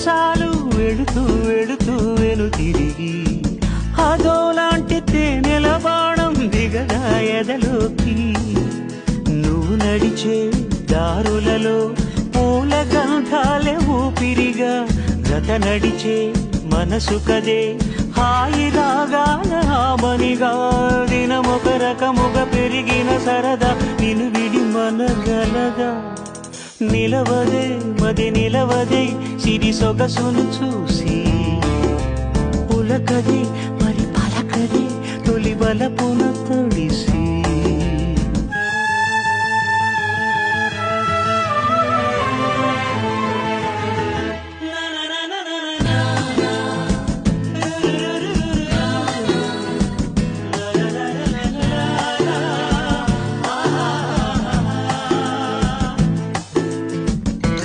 చాలు వెళుతూ వెళుతూ వెను తిరిగి అదోలాంటి తేనెల బాణం దిగగా ఎదలోకి నువ్వు నడిచే దారులలో పూల గంధాలే ఊపిరిగా గత నడిచే మనసు కదే హాయి రాగాల ఆమనిగా దినమొక రకముగా పెరిగిన సరదా నిన్ను విడి మనగలగా నిలవదే మది నిలవదే సిరి సొగసును చూసి పులకదే మరి పలకదే తొలి బలపున తొడిసి